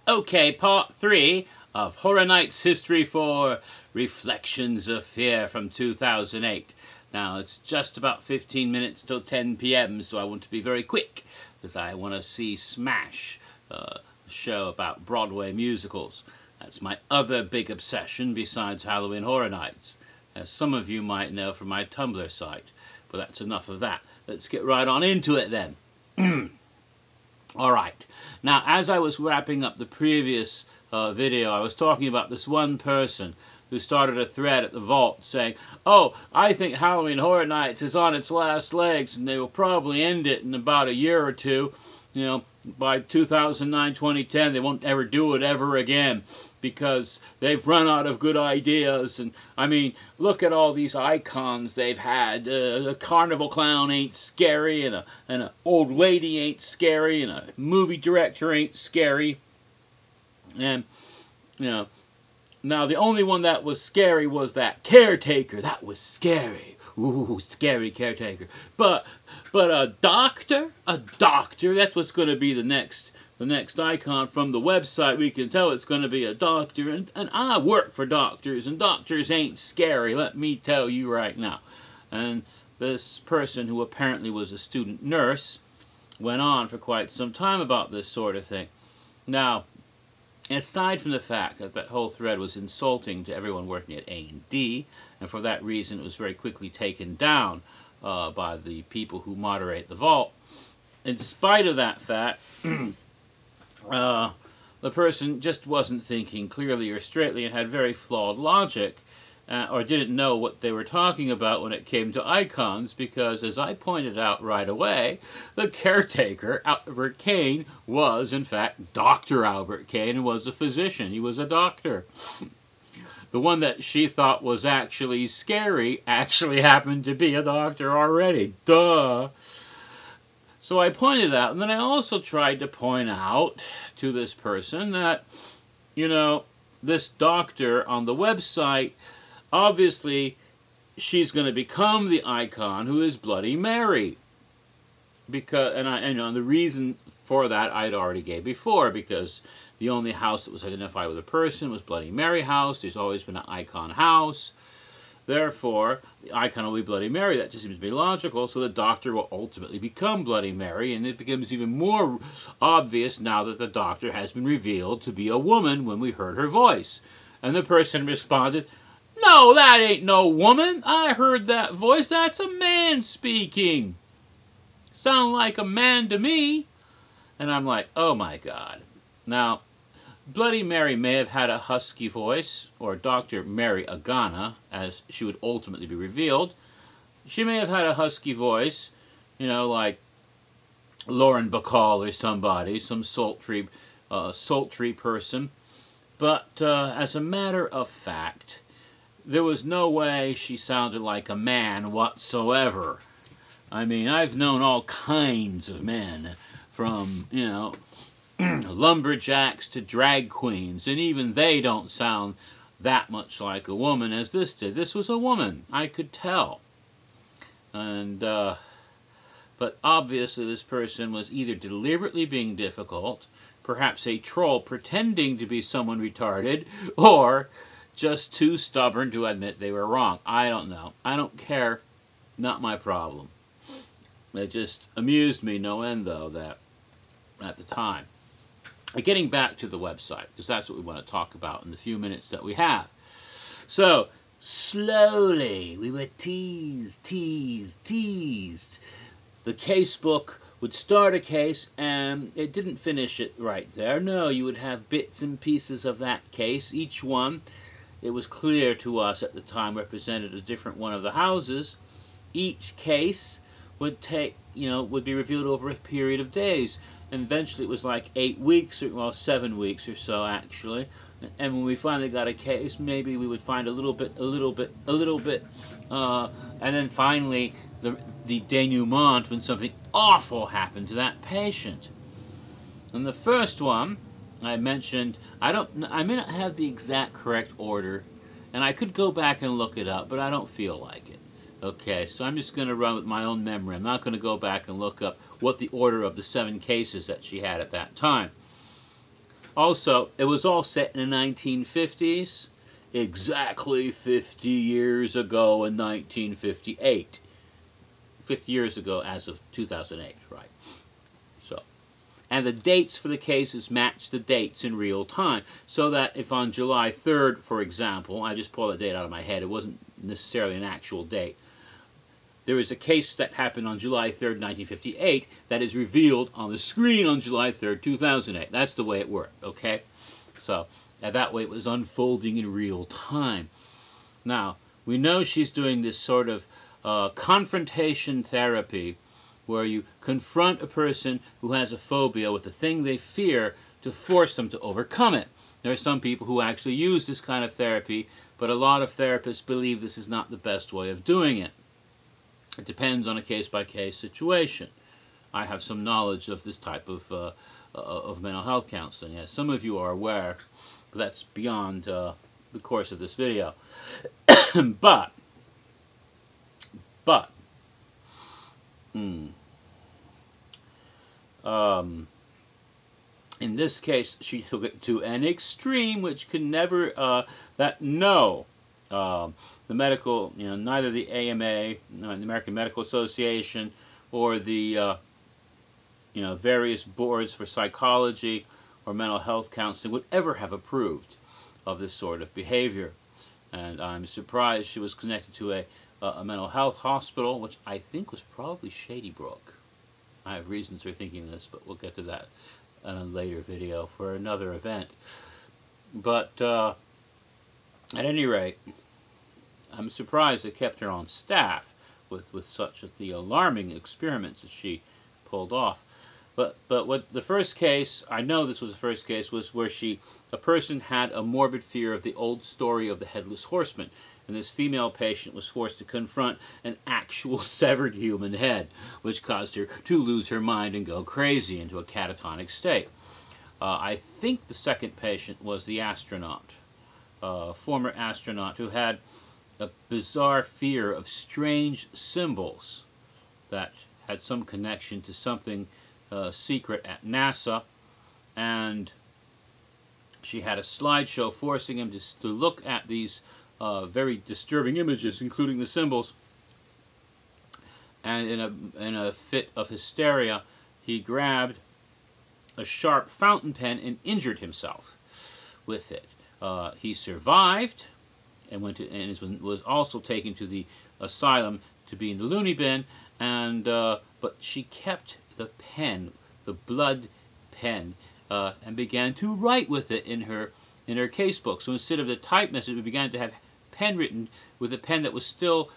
Okay, part 3 of Horror Nights History 4 Reflections of Fear from 2008. Now, it's just about 15 minutes till 10 p.m., so I want to be very quick, because I want to see Smash, a show about Broadway musicals. That's my other big obsession besides Halloween Horror Nights, as some of you might know from my Tumblr site. But that's enough of that. Let's get right on into it then. Alright, now as I was wrapping up the previous video, I was talking about this one person who started a thread at the Vault saying, oh, I think Halloween Horror Nights is on its last legs and they will probably end it in about a year or two. You know, by 2009, 2010, they won't ever do it ever again because they've run out of good ideas. And I mean, look at all these icons they've had. A carnival clown ain't scary, and an old lady ain't scary, and a movie director ain't scary. And, you know, now the only one that was scary was that caretaker. That was scary. Ooh, scary caretaker. But a doctor, that's what's going to be the next icon from the website. We can tell it's going to be a doctor, and I work for doctors, and doctors ain't scary, let me tell you right now. And this person, who apparently was a student nurse, went on for quite some time about this sort of thing. Now, aside from the fact that that whole thread was insulting to everyone working at A&D, and for that reason it was very quickly taken down by the people who moderate the Vault, in spite of that fact, the person just wasn't thinking clearly or straightly and had very flawed logic, or didn't know what they were talking about when it came to icons, because, as I pointed out right away, the caretaker, Albert Kane, was, in fact, Dr. Albert Kane, and was a physician. He was a doctor. The one that she thought was actually scary actually happened to be a doctor already. Duh! So I pointed out, and then I also tried to point out to this person that, you know, this doctor on the website, obviously, she's going to become the icon who is Bloody Mary. Because, and the reason for that I'd already gave before, because the only house that was identified with a person was Bloody Mary House. There's always been an icon house. Therefore, the icon will be Bloody Mary. That just seems to be logical, so the doctor will ultimately become Bloody Mary, and it becomes even more obvious now that the doctor has been revealed to be a woman when we heard her voice. And the person responded, no, that ain't no woman. I heard that voice. That's a man speaking. Sound like a man to me. And I'm like, oh my God. Now, Bloody Mary may have had a husky voice, or Dr. Mary Agana, as she would ultimately be revealed. She may have had a husky voice, you know, like Lauren Bacall or somebody, some sultry person. But as a matter of fact, there was no way she sounded like a man whatsoever. I mean, I've known all kinds of men, from, you know, lumberjacks to drag queens, and even they don't sound that much like a woman as this did. This was a woman, I could tell. And, but obviously this person was either deliberately being difficult, perhaps a troll pretending to be someone retarded, or just too stubborn to admit they were wrong. I don't know. I don't care. Not my problem. It just amused me no end, though, that at the time. Getting back to the website, because that's what we want to talk about in the few minutes that we have. So, slowly, we were teased. The casebook would start a case, and it didn't finish it right there. No, you would have bits and pieces of that case. Each one, it was clear to us at the time, represented a different one of the houses. Each case would take, you know, would be reviewed over a period of days. And eventually it was like 8 weeks, or, well, 7 weeks or so, actually. And when we finally got a case, maybe we would find a little bit, and then finally the denouement, when something awful happened to that patient. And the first one I mentioned, I may not have the exact correct order, and I could go back and look it up, but I don't feel like it. Okay, so I'm just going to run with my own memory. I'm not going to go back and look up what the order of the 7 cases that she had at that time. Also, it was all set in the 1950s, exactly 50 years ago in 1958. 50 years ago as of 2008, right? So, and the dates for the cases match the dates in real time, so that if on July 3rd, for example, I just pulled the date out of my head, it wasn't necessarily an actual date. There is a case that happened on July 3rd, 1958 that is revealed on the screen on July 3rd, 2008. That's the way it worked, okay? So, that way it was unfolding in real time. Now, we know she's doing this sort of confrontation therapy where you confront a person who has a phobia with the thing they fear to force them to overcome it. There are some people who actually use this kind of therapy, but a lot of therapists believe this is not the best way of doing it. It depends on a case-by-case situation. I have some knowledge of this type of mental health counseling. Yes, some of you are aware, but that's beyond the course of this video. But in this case, she took it to an extreme, which can never, the medical, neither the AMA, the American Medical Association, or the, various boards for psychology or mental health counseling would ever have approved of this sort of behavior. And I'm surprised she was connected to a mental health hospital, which I think was probably Shady Brook. I have reasons for thinking this, but we'll get to that in a later video for another event. But at any rate, I'm surprised they kept her on staff with such the alarming experiments that she pulled off. But what the first case, I know this was the first case, was where a person had a morbid fear of the old story of the Headless Horseman. And this female patient was forced to confront an actual severed human head, which caused her to lose her mind and go crazy into a catatonic state. I think the second patient was the astronaut, former astronaut, who had a bizarre fear of strange symbols that had some connection to something secret at NASA, and she had a slideshow forcing him to look at these very disturbing images, including the symbols. And in a fit of hysteria, he grabbed a sharp fountain pen and injured himself with it. He survived and was also taken to the asylum to be in the loony bin. But she kept the pen, the blood pen, and began to write with it in her casebook. So instead of the typed message, we began to have pen written with a pen that was still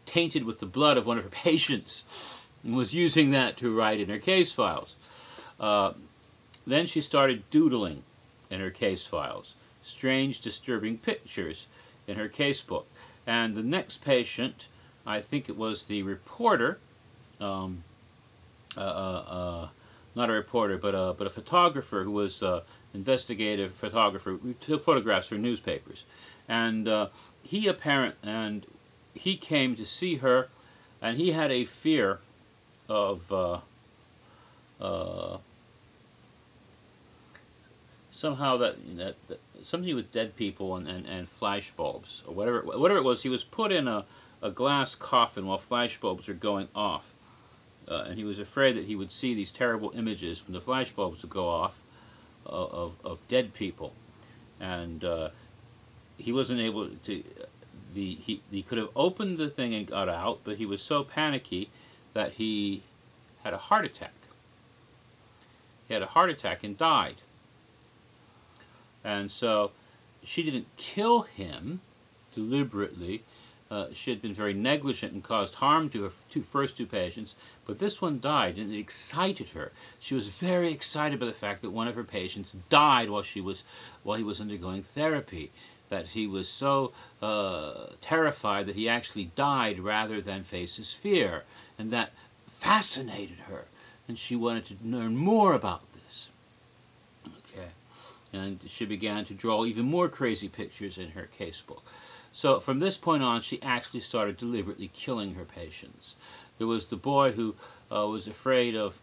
tainted with the blood of one of her patients, and was using that to write in her case files. Then she started doodling in her case files, strange, disturbing pictures in her casebook. And the next patient, I think it was the reporter, not a reporter, but a photographer who was investigative photographer who took photographs for newspapers. And he came to see her, and he had a fear of somehow that something with dead people and flash bulbs or whatever it was. He was put in a glass coffin while flash bulbs were going off, and he was afraid that he would see these terrible images when the flash bulbs would go off of dead people. And he wasn't able to, he could have opened the thing and got out, but he was so panicky that he had a heart attack. He had a heart attack and died. And so she didn't kill him deliberately. She had been very negligent and caused harm to her first two patients, but this one died, and it excited her. She was very excited by the fact that one of her patients died while he was undergoing therapy. That he was so terrified that he actually died rather than face his fear, and that fascinated her, and she wanted to learn more about this. Okay, and she began to draw even more crazy pictures in her casebook. So from this point on, she actually started deliberately killing her patients. There was the boy who was afraid of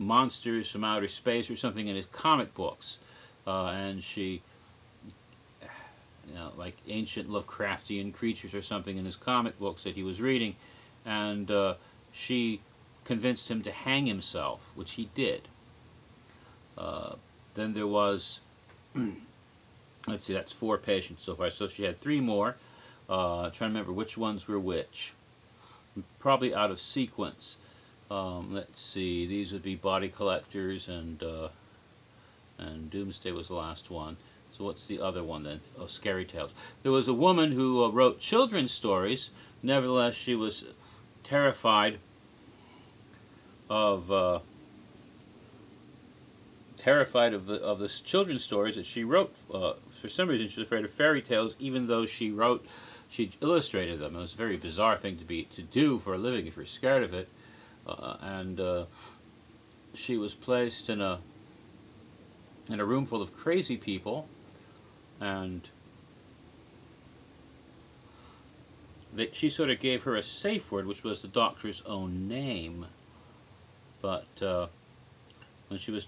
monsters from outer space or something in his comic books, and she, like ancient Lovecraftian creatures or something in his comic books that he was reading, and she convinced him to hang himself, which he did. Then there was, let's see, that's 4 patients so far. So she had 3 more. Trying to remember which ones were which. Probably out of sequence. Let's see, these would be Body Collectors, and Doomsday was the last one. So what's the other one then? Oh, Scary Tales. There was a woman who wrote children's stories. Nevertheless, she was terrified of the children's stories that she wrote. For some reason, she was afraid of fairy tales, even though she illustrated them. It was a very bizarre thing to do for a living if you're scared of it. She was placed in a room full of crazy people, and she sort of gave her a safe word, which was the doctor's own name. But when she was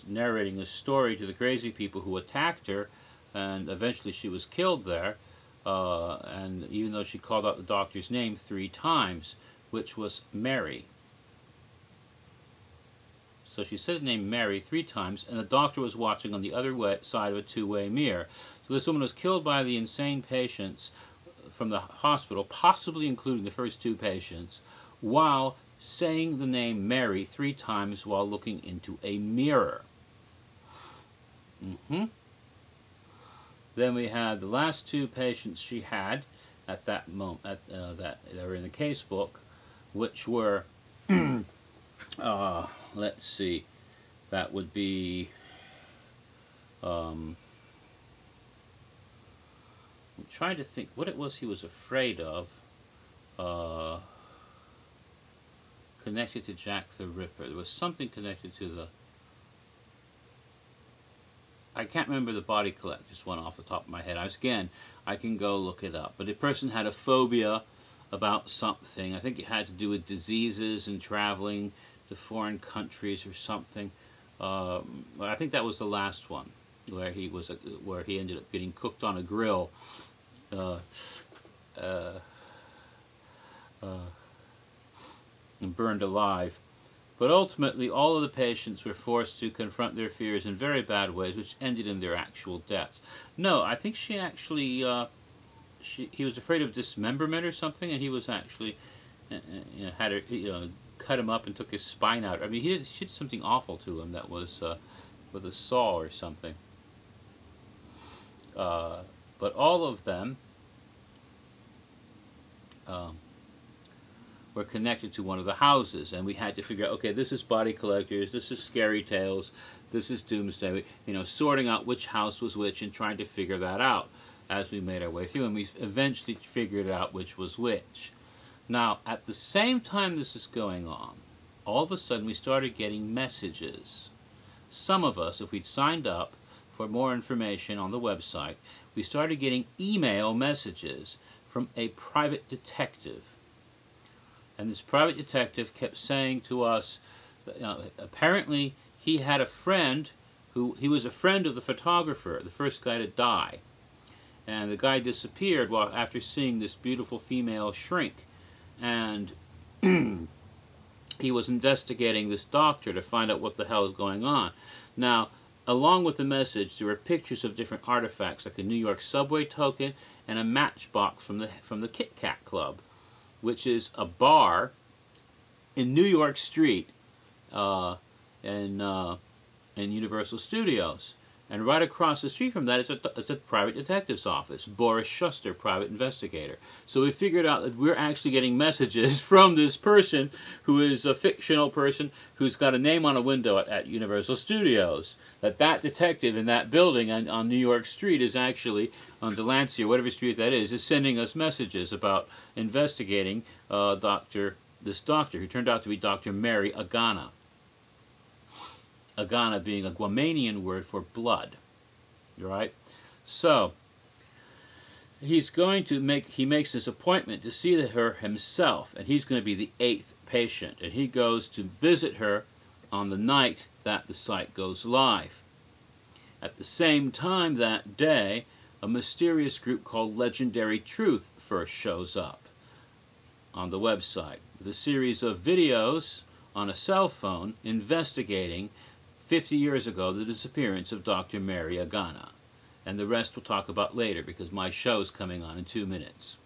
narrating the story to the crazy people who attacked her, and eventually she was killed there, and even though she called out the doctor's name 3 times, which was Mary. So she said the name Mary 3 times, and the doctor was watching on the other side of a 2-way mirror. So this woman was killed by the insane patients from the hospital, possibly including the first 2 patients, while saying the name Mary 3 times while looking into a mirror. Then we had the last 2 patients she had at that moment, that were in the case book, which were, let's see, that would be, I'm trying to think what it was he was afraid of, connected to Jack the Ripper. There was something connected to the, I can't remember the Body Collectors one off the top of my head. I can go look it up. But the person had a phobia about something. I think it had to do with diseases and traveling to foreign countries or something. I think that was the last one, where he ended up getting cooked on a grill. And burned alive. But ultimately, all of the patients were forced to confront their fears in very bad ways, which ended in their actual deaths. No, I think she actually, he was afraid of dismemberment or something, and he was actually, had her, cut him up and took his spine out. I mean, she did something awful to him that was with a saw or something. But all of them were connected to one of the houses, and we had to figure out, okay, this is Body Collectors, this is Scary Tales, this is Doomsday, sorting out which house was which and trying to figure that out as we made our way through, and we eventually figured out which was which. Now, at the same time this is going on, all of a sudden we started getting messages. Some of us, if we'd signed up for more information on the website, we started getting email messages from a private detective. And this private detective kept saying to us that, apparently he had a friend he was a friend of the photographer, the first guy to die. And the guy disappeared after seeing this beautiful female shrink. And he was investigating this doctor to find out what the hell is going on. Now, along with the message, there were pictures of different artifacts, like a New York subway token and a matchbox from the Kit Kat Club, which is a bar in New York Street in Universal Studios. And right across the street from that is a private detective's office, Boris Schuster, private investigator. So we figured out that we're actually getting messages from this person who is a fictional person who's got a name on a window at Universal Studios. That detective in that building on New York Street is actually, on Delancey or whatever street that is sending us messages about investigating this doctor who turned out to be Dr. Mary Agana. Agana being a Guamanian word for blood, right? So he makes this appointment to see her himself, and he's going to be the 8th patient, and he goes to visit her on the night that the site goes live. At the same time that day, a mysterious group called Legendary Truth first shows up on the website with a series of videos on a cell phone investigating 50 years ago the disappearance of Dr. Mary Agana. And the rest we'll talk about later because my show's coming on in 2 minutes.